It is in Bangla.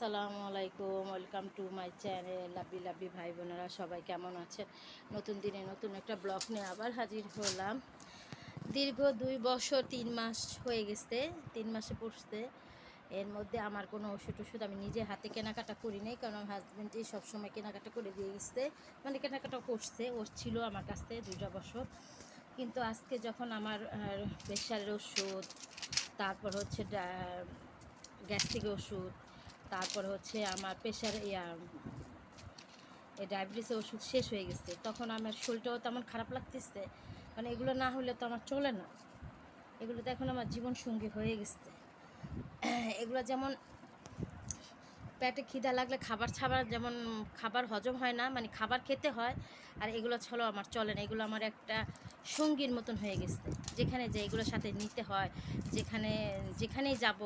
আসসালামু আলাইকুম, welcome to my channel. Lovely lovely ভাই বোনেরা সবাই কেমন আছেন? নতুন দিনে নতুন একটা ব্লগ নিয়ে আবার হাজির হলাম। দীর্ঘ 2 বছর 3 মাস হয়ে গেছে, 3 মাসে পড়ছে। এর মধ্যে আমার কোনো ওষুধ আমি নিজে হাতে কেনাকাটা করি নাই, কারণ আমার হাজব্যান্ডই সবসময় কেনাকাটা করে দিয়ে গেছে। মানে কেনাকাটা করছে, ও ছিল আমার কাছ থেকে 2টা বছর। কিন্তু আজকে যখন আমার প্রেশারের ওষুধ, তারপর হচ্ছে গ্যাস্ট্রিকের ওষুধ, তারপর হচ্ছে আমার প্রেশার ডায়াবেটিসের ওষুধ শেষ হয়ে গেছে, তখন আমার শরীরটাও তেমন খারাপ লাগতেছে। মানে এগুলো না হলে তো আমার চলে না। এগুলো তো এখন আমার জীবন সঙ্গী হয়ে গেছে। এগুলো যেমন পেটে খিদা লাগলে যেমন খাবার হজম হয় না, মানে খাবার খেতে হয়, আর এগুলো ছাড়াও আমার চলে না। এগুলো আমার একটা সঙ্গীর মতন হয়ে গেছে। যেখানে যে এগুলোর সাথে নিতে হয়, যেখানেই যাব